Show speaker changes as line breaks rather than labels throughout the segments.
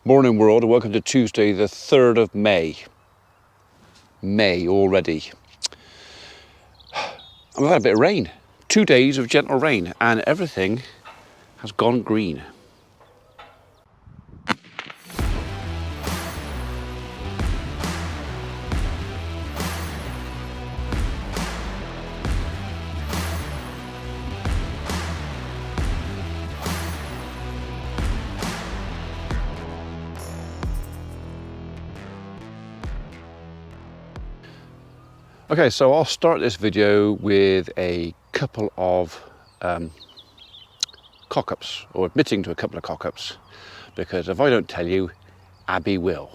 Morning world, and welcome to Tuesday the 3rd of May. May already. We've had a bit of rain. 2 days of gentle rain and everything has gone green. Okay, so I'll start this video with a couple of cock-ups, or admitting to a couple of cock-ups, because if I don't tell you, Abby will.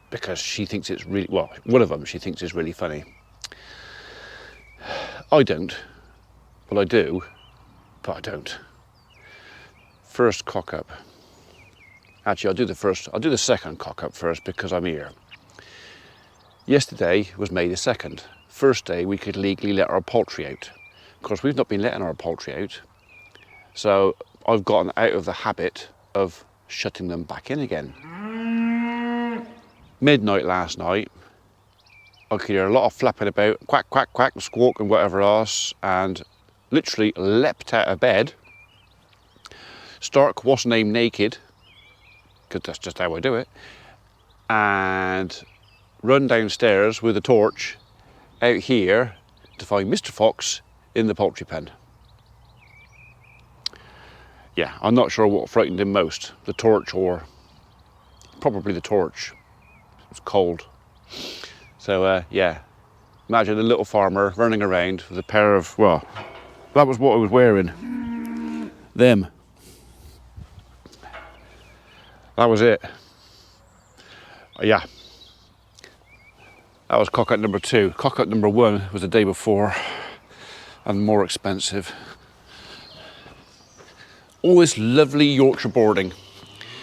Because she thinks it's really, well, one of them she thinks is really funny. I don't. Well, I do, but I don't. First cock-up. Actually, I'll do the second cock-up first because I'm here. Yesterday was May the 2nd, first day we could legally let our poultry out. Of course, we've not been letting our poultry out, so I've gotten out of the habit of shutting them back in again. Midnight last night, I could hear a lot of flapping about, quack, quack, quack, and squawk and whatever else, and literally leapt out of bed, stark what's name naked, because that's just how I do it, and run downstairs with a torch out here to find Mr. Fox in the poultry pen. Yeah, I'm not sure what frightened him most, the torch or probably the torch. It was cold. So yeah, imagine a little farmer running around with a pair of, well, that was what I was wearing. Them. That was it. Yeah. That was cock-up number 2. Cock-up number 1 was the day before and more expensive. All this lovely Yorkshire boarding.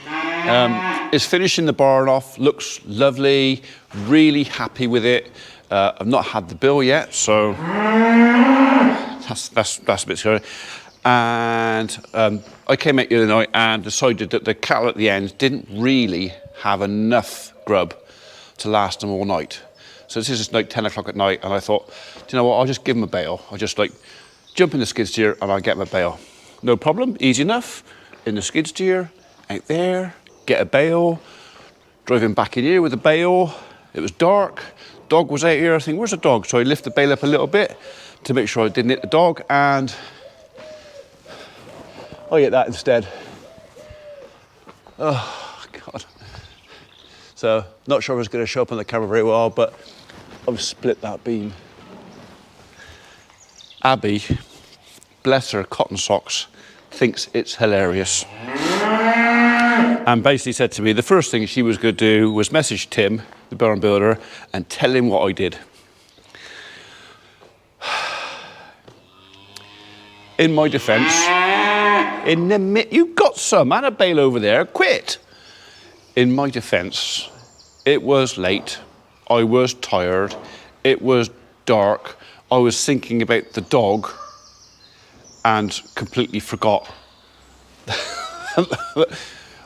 It's finishing the barn off, looks lovely, really happy with it. I've not had the bill yet, so that's a bit scary. And I came out the other night and decided that the cattle at the end didn't really have enough grub to last them all night. So this is like 10 o'clock at night, and I thought, do you know what, I'll just give them a bail. I'll just like jump in the skid steer and I'll get them a bail. No problem, easy enough. In the skid steer, out there, get a bail, driving back in here with a bail. It was dark, dog was out here. I think, where's the dog? So I lift the bail up a little bit to make sure I didn't hit the dog, and I hit that instead. Oh, God. So, not sure if it's going to show up on the camera very well, but I've split that beam. Abby, bless her cotton socks, thinks it's hilarious. And basically said to me, the first thing she was going to do was message Tim, the barn builder, and tell him what I did. In my defence, you've got some, and a bail over there, quit. In my defence, it was late, I was tired, it was dark, I was thinking about the dog and completely forgot.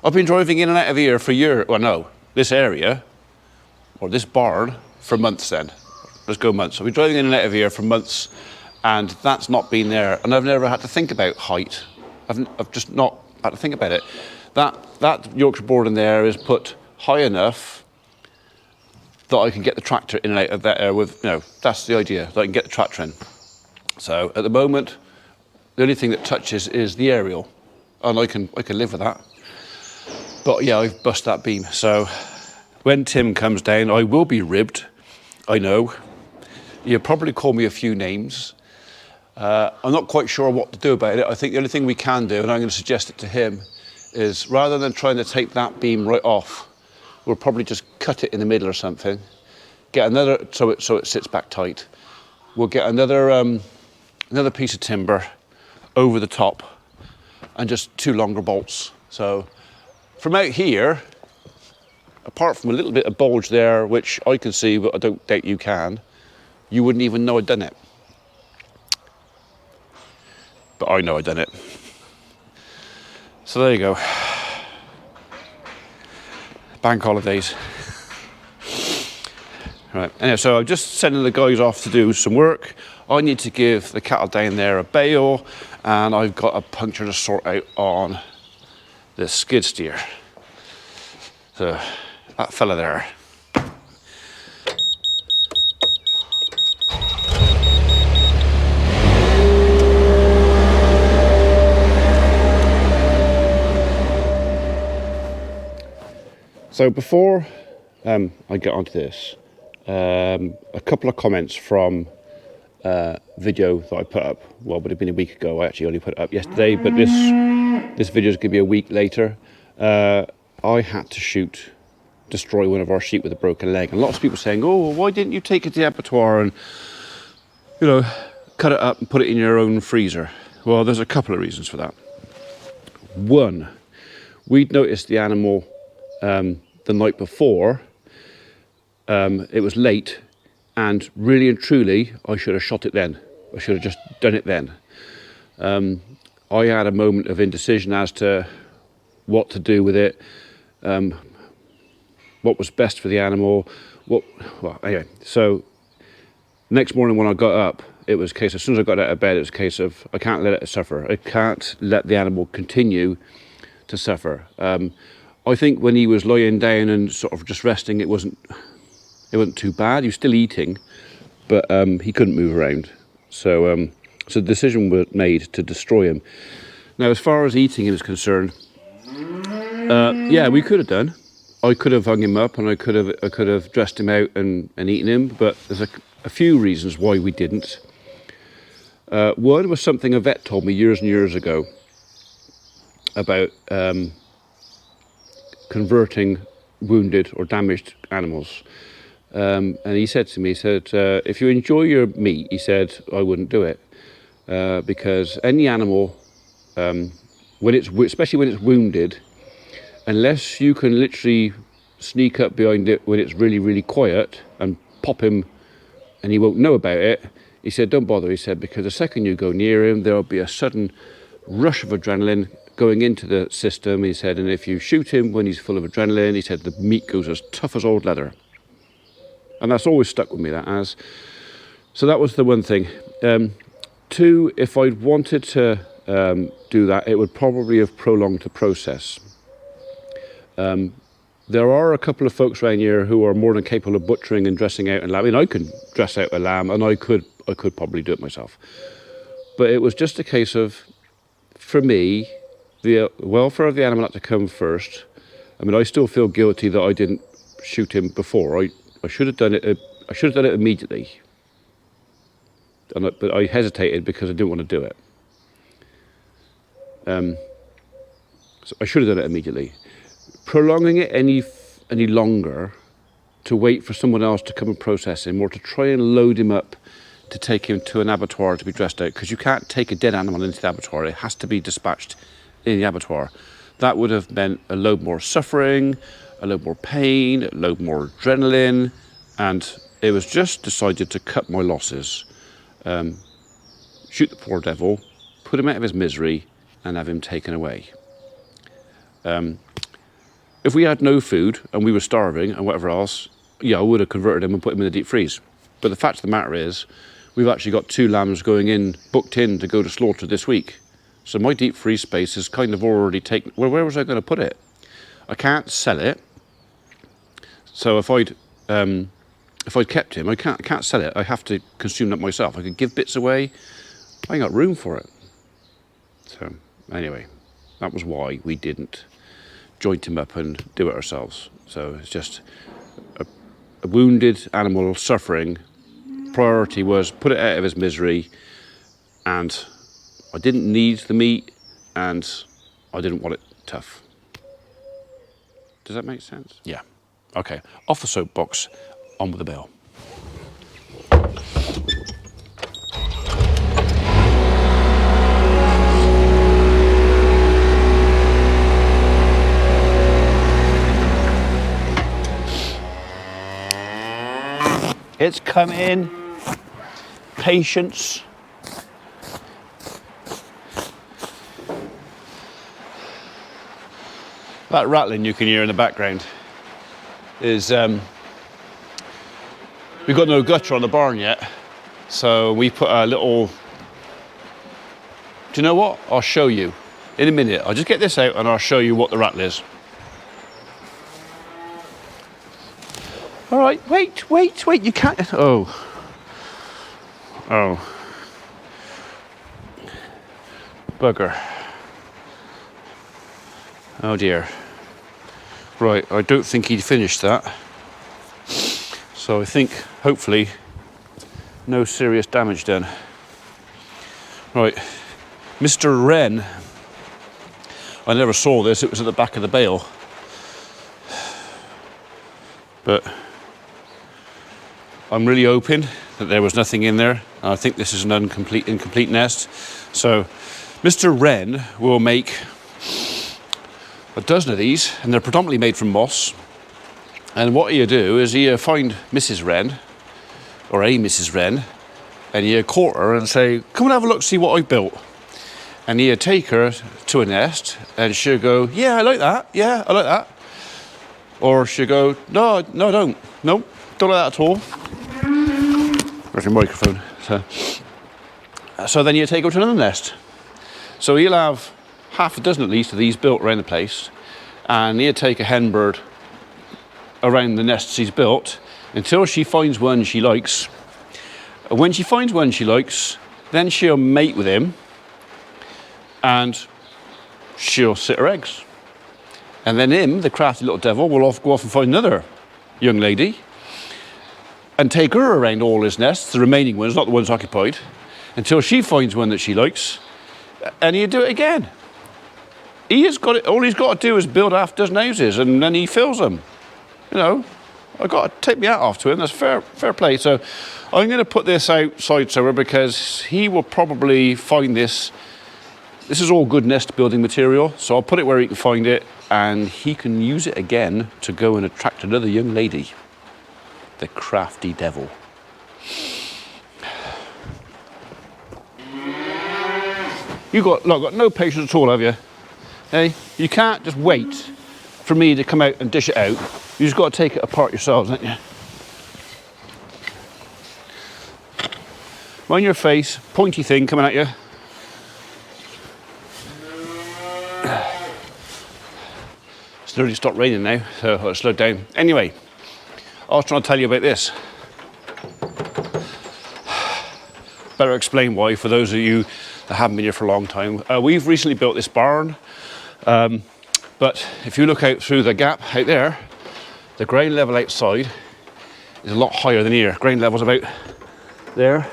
I've been driving in and out of here for years, well no, this area, or this barn, for months then. Let's go months. I've been driving in and out of here for months, and that's not been there, and I've never had to think about height. I've just not had to think about it. That Yorkshire boarding there is put high enough that I can get the tractor in and out of that with, you know, that's the idea, that I can get the tractor in. So at the moment, the only thing that touches is the aerial, and I can live with that. But yeah, I've bust that beam. So when Tim comes down, I will be ribbed, I know. He'll probably call me a few names. I'm not quite sure what to do about it. I think the only thing we can do, and I'm going to suggest it to him, is rather than trying to take that beam right off, we'll probably just cut it in the middle or something, get another, so it sits back tight. We'll get another piece of timber over the top and just 2 longer bolts. So from out here, apart from a little bit of bulge there, which I can see, but I don't doubt you can, you wouldn't even know I'd done it. But I know I'd done it. So there you go. bank holidays. Right, anyway, so I'm just sending the guys off to do some work. I need to give the cattle down there a bale, and I've got a puncture to sort out on the skid steer. So that fella there. So before I get onto this, a couple of comments from video that I put up. Well, would have been a week ago. I actually only put it up yesterday, but this video is going to be a week later. I had to destroy one of our sheep with a broken leg, and lots of people saying, "Oh, well, why didn't you take it to the abattoir and, you know, cut it up and put it in your own freezer?" Well, there's a couple of reasons for that. One, we'd noticed the animal the night before. It was late, and really and truly, I should have shot it then. I should have just done it then. I had a moment of indecision as to what to do with it, what was best for the animal. Well, anyway, so next morning when I got up, it was a case, as soon as I got out of bed, it was a case of, I can't let it suffer. I can't let the animal continue to suffer. I think when he was lying down and sort of just resting, it wasn't too bad. He was still eating, but he couldn't move around. So the decision was made to destroy him. Now, as far as eating him is concerned, yeah, we could have done. I could have hung him up, and I could have dressed him out and eaten him. But there's a few reasons why we didn't. One was something a vet told me years and years ago about converting wounded or damaged animals. And he said to me, if you enjoy your meat, he said, I wouldn't do it. Because any animal, especially when it's wounded, unless you can literally sneak up behind it when it's really, really quiet and pop him and he won't know about it, he said, don't bother, he said, because the second you go near him, there'll be a sudden rush of adrenaline going into the system, he said, and if you shoot him when he's full of adrenaline, he said, the meat goes as tough as old leather. And that's always stuck with me, that has. So that was the one thing. Two, if I'd wanted to do that, it would probably have prolonged the process. There are a couple of folks around here who are more than capable of butchering and dressing out a lamb. I mean, I can dress out a lamb, and I could probably do it myself. But it was just a case of, for me, the welfare of the animal had to come first. I mean, I still feel guilty that I didn't shoot him before. I should have done it. I should have done it immediately. But I hesitated because I didn't want to do it. So I should have done it immediately. Prolonging it any longer to wait for someone else to come and process him, or to try and load him up to take him to an abattoir to be dressed out, because you can't take a dead animal into the abattoir. It has to be dispatched in the abattoir. That would have meant a load more suffering, a load more pain, a load more adrenaline, and it was just decided to cut my losses. Shoot the poor devil, put him out of his misery, and have him taken away. If we had no food and we were starving and whatever else, yeah, I would have converted him and put him in the deep freeze. But the fact of the matter is, we've actually got 2 lambs booked in to go to slaughter this week. So my deep freeze space is kind of already taken. Well, where was I going to put it? I can't sell it. So if I'd kept him, I can't sell it. I have to consume that myself. I could give bits away. I ain't got room for it. So anyway, that was why we didn't joint him up and do it ourselves. So it's just a wounded animal suffering. Priority was put it out of his misery, and I didn't need the meat, and I didn't want it tough. Does that make sense? Yeah. Okay, off the soapbox, on with the bale. It's coming. Patience. That rattling you can hear in the background is we've got no gutter on the barn yet. So we put a little, do you know what? I'll show you in a minute. I'll just get this out and I'll show you what the rattle is. All right, wait, you can't, oh. Bugger. Oh dear. Right, I don't think he'd finished that. So I think, hopefully, no serious damage done. Right, Mr. Wren. I never saw this, it was at the back of the bale. But I'm really hoping that there was nothing in there. I think this is an incomplete nest. So Mr. Wren will make a dozen of these, and they're predominantly made from moss. And what you do is you find Mrs. Wren, or a Mrs. Wren, and you court her and say, come and have a look, see what I built. And you take her to a nest, and she'll go, yeah, I like that, yeah, I like that. Or she'll go, no, I don't. Nope, don't like that at all. Where's your microphone? So then you take her to another nest. So you'll have half a dozen at least of these built around the place, and you take a hen bird around the nests he's built until she finds one she likes. And when she finds one she likes, then she'll mate with him and she'll sit her eggs. And then him, the crafty little devil, will go off and find another young lady and take her around all his nests, the remaining ones, not the ones occupied, until she finds one that she likes, and he'll do it again. He has got it, all he's got to do is build half a dozen houses, and then he fills them. You know, I've got to take my hat off to him. That's fair play. So I'm going to put this outside somewhere because he will probably find this. This is all good nest building material, so I'll put it where he can find it, and he can use it again to go and attract another young lady. The crafty devil. You got no patience at all, have you? Hey, you can't just wait for me to come out and dish it out. You just got to take it apart yourselves, haven't you? Mind your face, pointy thing coming at you. It's nearly stopped raining now, so I'll slow down. Anyway, I was trying to tell you about this. Better explain why for those of you that haven't been here for a long time. We've recently built this barn, but if you look out through the gap out there, the ground level outside is a lot higher than here. Ground level's about there.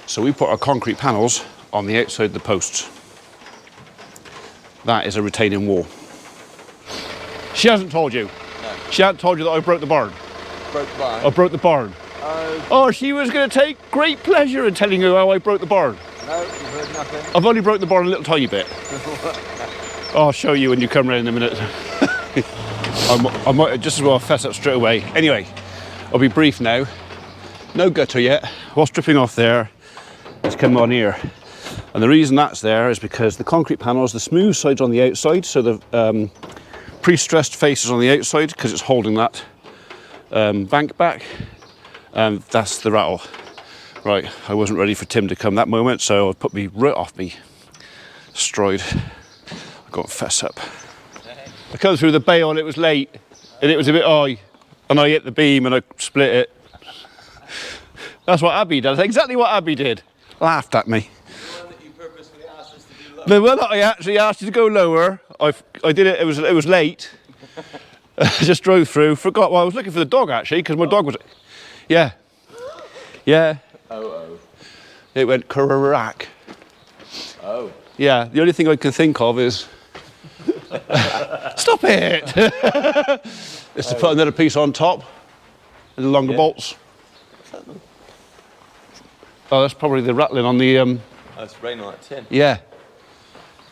So we put our concrete panels on the outside of the posts. That is a retaining wall. She hasn't told you. No. She hasn't told you that I broke the barn.
Broke the barn?
I broke the barn. Oh, she was going to take great pleasure in telling you how I broke the barn.
No, you've heard nothing.
I've only broke the barn a little tiny bit. I'll show you when you come round in a minute. I might just as well fess up straight away. Anyway, I'll be brief now. No gutter yet. What's dripping off there is coming on here. And the reason that's there is because the concrete panels, the smooth side's on the outside, so the pre-stressed face is on the outside because it's holding that bank back. That's the rattle. Right, I wasn't ready for Tim to come that moment, so I put me right off me stride. I got fess up. I come through the bale and it was late, and it was a bit high, and I hit the beam and I split it. That's what Abby did. That's exactly what Abby did. Laughed at me.
The one that you purposely asked us to do lower.
The one that I actually asked you to go lower, I did it. It was late. I just drove through. Forgot. Well, I was looking for the dog actually because my dog was. Yeah. Yeah.
Oh.
It went crack.
Oh.
Yeah. The only thing I can think of is. Stop it! Is to put another piece on top and the longer bolts. Oh, that's probably the rattling on the.
That's raining on that tin.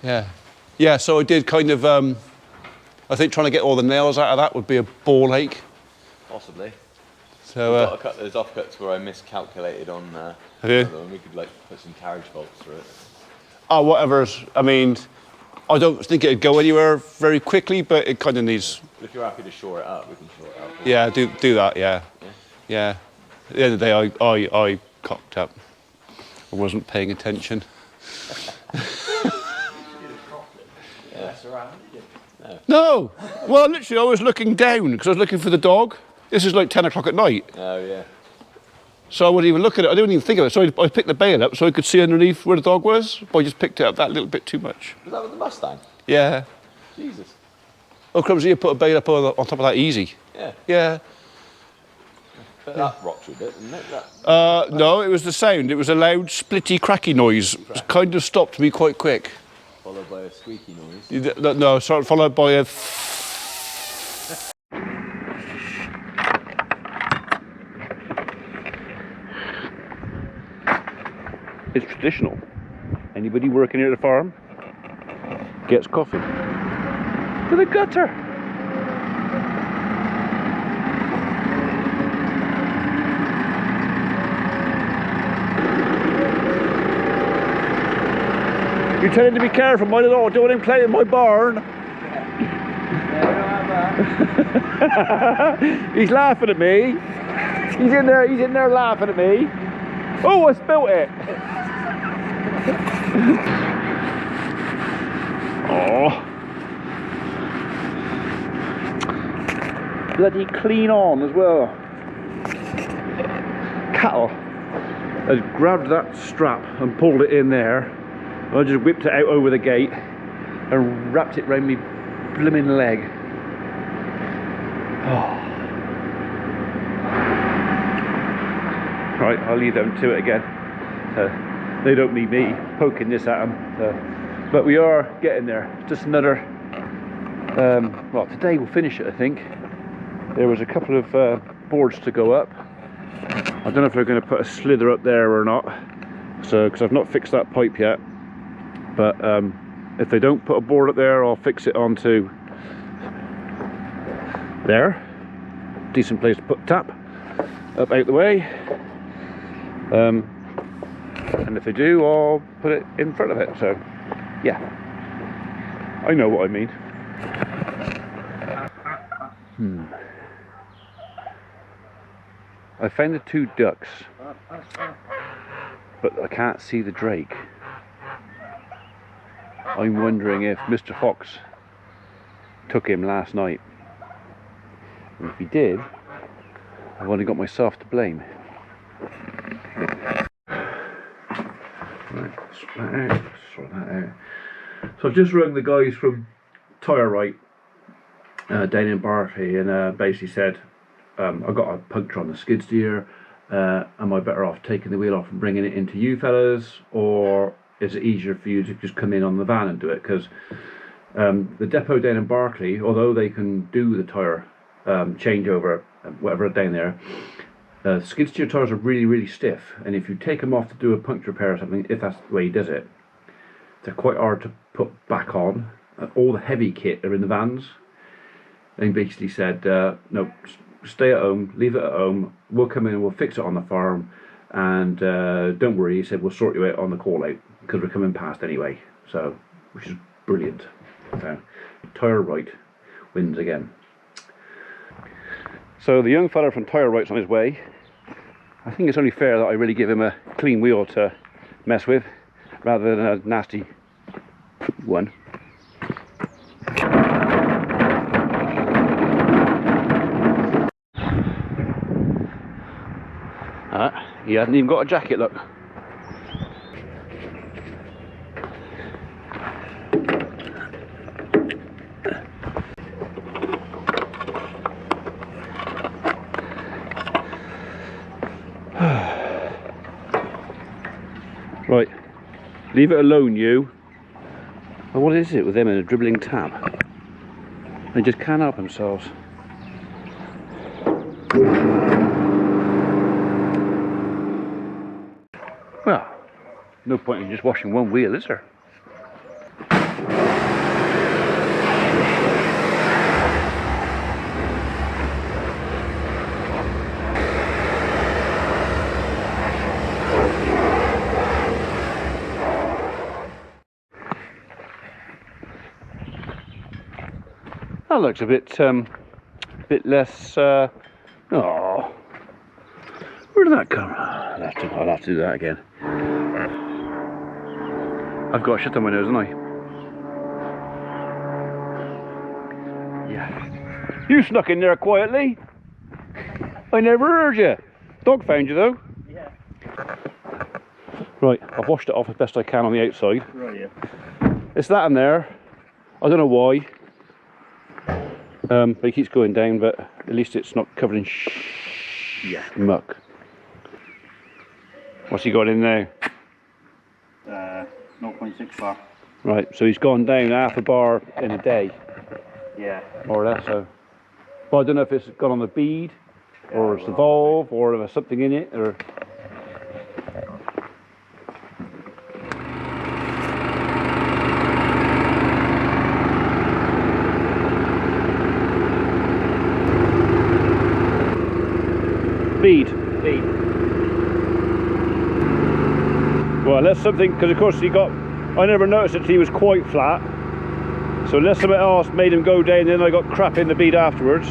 Yeah. So I did kind of. I think trying to get all the nails out of that would be a ball ache.
Possibly.
So.
I've got to cut those offcuts where I miscalculated on.
Have you?
And we could like put some carriage bolts through it.
Oh, whatever's. I mean, I don't think it'd go anywhere very quickly, but it kind of needs
But if you're happy to shore it up, we can shore it up.
Yeah, do that. Yeah. Yeah. At the end of the day, I cocked up. I wasn't paying attention. No. Well, literally, I was looking down because I was looking for the dog. This is like 10 o'clock at night.
Oh, yeah.
So I wouldn't even look at it. I didn't even think of it. So I picked the bail up so I could see underneath where the dog was. But I just picked it up that little bit too much.
Was that with the Mustang?
Yeah.
Jesus.
Oh, crumbs, you put a bail up on top of that easy.
Yeah.
Yeah.
But that rocked you a bit, didn't it? That...
No, it was the sound. It was a loud, splitty, cracky noise. It kind of stopped me quite quick.
Followed by a squeaky noise.
No, sorry, followed by a... It's traditional. Anybody working here at the farm gets coffee with a gutter. You're telling him to be careful, my little dog. Don't want him playing in my barn.
Yeah, we don't have that.
He's laughing at me. He's in there laughing at me. Oh, I spilt it. Oh. Bloody clean on as well. Cattle has grabbed that strap and pulled it in there. I just whipped it out over the gate and wrapped it round me blooming leg. Oh. Right, I'll leave them to it again. They don't need me poking this at them. But we are getting there. Just another, well, today we'll finish it, I think. There was a couple of boards to go up. I don't know if they're going to put a slither up there or not. So, because I've not fixed that pipe yet. But if they don't put a board up there, I'll fix it onto there. Decent place to put tap up out the way. And if they do, I'll put it in front of it. So, yeah, I know what I mean. I found the 2 ducks, but I can't see the drake. I'm wondering if Mr. Fox took him last night. And if he did, I've only got myself to blame. Right, sort that out. So I've just rung the guys from Tyre Right down in Bartley and basically said, I've got a puncture on the skid steer. Am I better off taking the wheel off and bringing it into you fellas, or is it easier for you to just come in on the van and do it? Because the depot down in Bartley, although they can do the tyre changeover, whatever down there, skid steer tyres are really, really stiff, and if you take them off to do a puncture repair or something, if that's the way he does it, they're quite hard to put back on. All the heavy kit are in the vans. And he basically said, no, stay at home, leave it at home, we'll come in and we'll fix it on the farm, and don't worry, he said, we'll sort you out on the call out, because we're coming past anyway. So, which is brilliant. Tyre Right wins again. So the young fella from Tyre Right's on his way. I think it's only fair that I really give him a clean wheel to mess with, rather than a nasty one. He hasn't even got a jacket, look. Right, leave it alone, you. Oh, what is it with them and a dribbling tap? They just can't help themselves. Well, no point in just washing one wheel, is there? That looks a bit less. Oh, where did that come? I'll have to do that again. I've got shit on my nose, haven't I? Yeah. You snuck in there quietly. I never heard you. Dog found you though.
Yeah.
Right, I've washed it off as best I can on the outside.
Right, yeah.
It's that in there. I don't know why. But it keeps going down, but at least it's not covered in muck. What's he got in now?
0.6 bar.
Right, so he's gone down half a bar in a day,
Yeah.
more or less. So, well, I don't know if it's gone on the bead, or it's the valve, or if there's something in it, or. Bead. Well, unless something, because of course I never noticed that he was quite flat. So unless something else made him go down, then I got crap in the bead afterwards.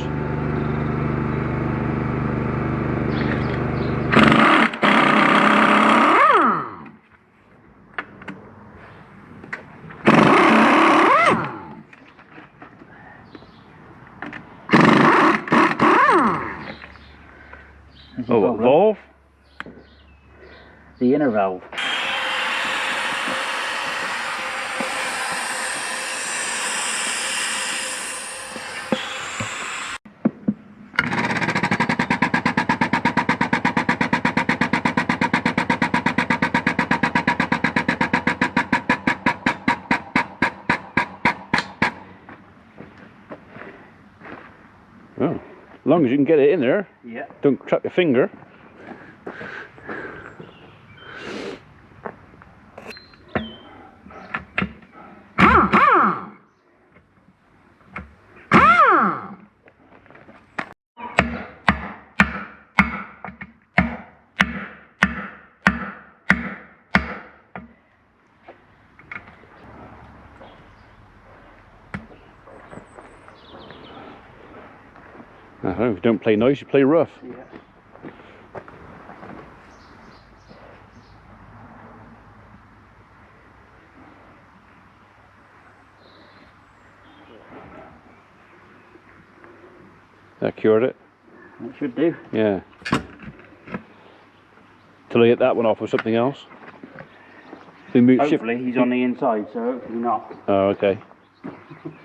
Oh, what, valve?
The inner valve.
Oh, as long as you can get it in there.
Yeah.
Don't trap your finger. If you don't play nice, you play rough.
Yeah.
That cured it.
That should do.
Yeah. Till I get that one off with something else.
Hopefully he's on the inside, so hopefully not.
Oh, okay.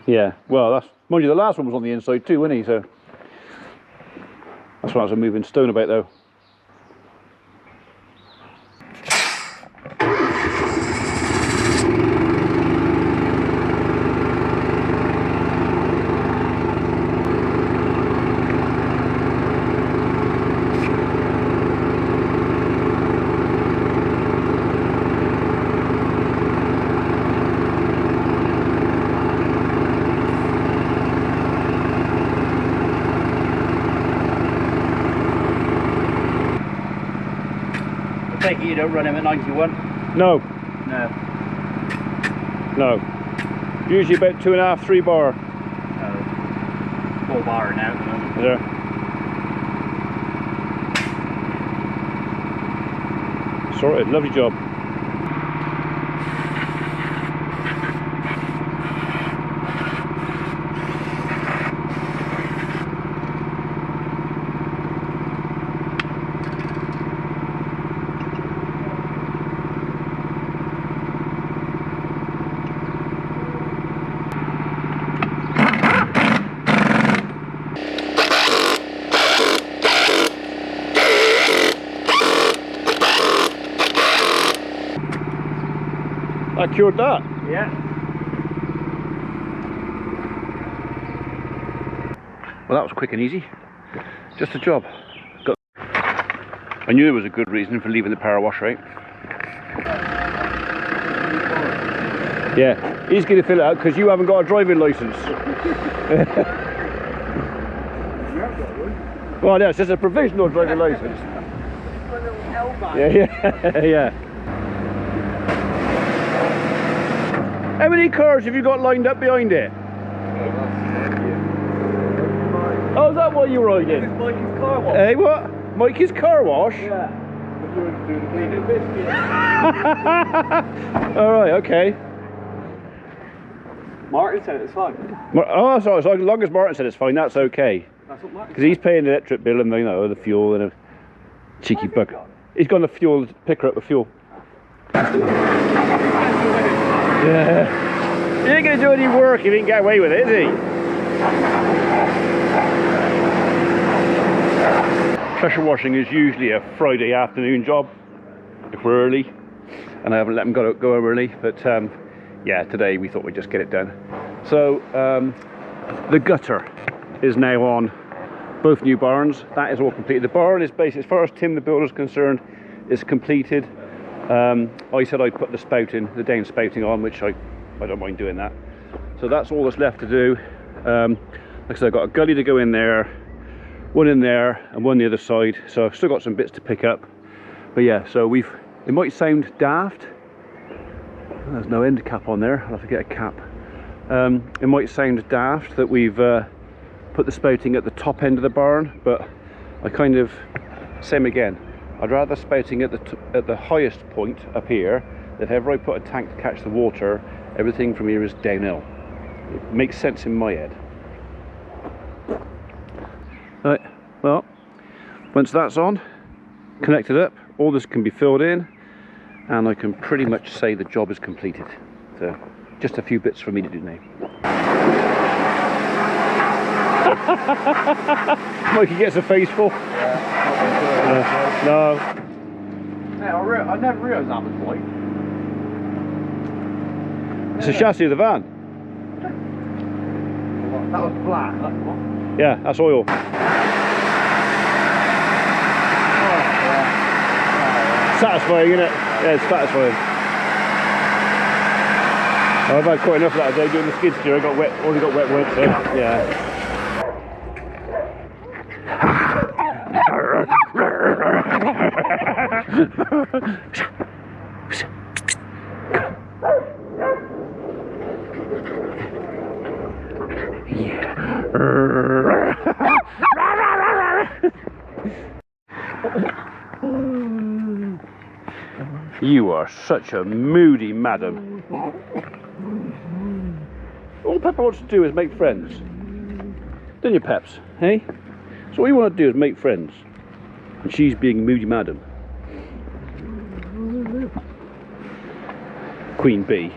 Yeah. Well, that's mind you, the last one was on the inside too, wasn't he? So that's why I was a moving stone about though.
I take it you don't run him at 91?
No,
No.
no. Usually about 2.5, 3 bar.
No. 4 bar now at the moment.
There. Sorted, lovely job. I cured that.
Yeah.
Well, that was quick and easy. Just a job. I knew there was a good reason for leaving the power washer out. Yeah, he's going to fill it out because you haven't got a driving licence. Well, yeah, it's just a provisional driving licence. Yeah. Yeah. How many cars have you got lined up behind it?
what you're riding?
This is Mikey's car wash.
Hey, what? Mikey's car wash?
Yeah.
All right, okay.
Martin said it's fine.
Oh, sorry. As long as Martin said it's fine, that's okay.
That's what Martin
Because he's paying the electric bill and the fuel and a cheeky buck. He's got the fuel, picker up the fuel. Yeah. He ain't going to do any work if he can get away with it, is he? Pressure washing is usually a Friday afternoon job if we're early, and I haven't let them go early, but yeah, today we thought we'd just get it done. So the gutter is now on both new barns. That is all completed. The barn is basically, as far as Tim the builder is concerned, is completed. I said I'd put the spouting, the downspouting on, which I don't mind doing that. So that's all that's left to do. Like I said, I've got a gully to go in there, one in there and one the other side, so I've still got some bits to pick up. But yeah, so it might sound daft, there's no end cap on there, I'll have to get a cap. It might sound daft that we've put the spouting at the top end of the barn, but I kind of, same again, I'd rather spouting at the highest point up here. If ever I put a tank to catch the water, everything from here is downhill. It makes sense in my head. Right, well, once that's on, connected up, all this can be filled in, and I can pretty much say the job is completed. So, just a few bits for me to do now. Mikey gets a face full. No.
Yeah, I never realised that was white.
It's the chassis of the van.
That was black. That's what?
Yeah, that's oil. Satisfying, isn't it? Yeah, it's satisfying. I've had quite enough of that today doing the skid steer. I got wet, already got wet wood, so yeah. You are such a moody madam. All Pepper wants to do is make friends. Don't you, Peps? Hey? So all you want to do is make friends. And she's being moody madam. Queen Bee.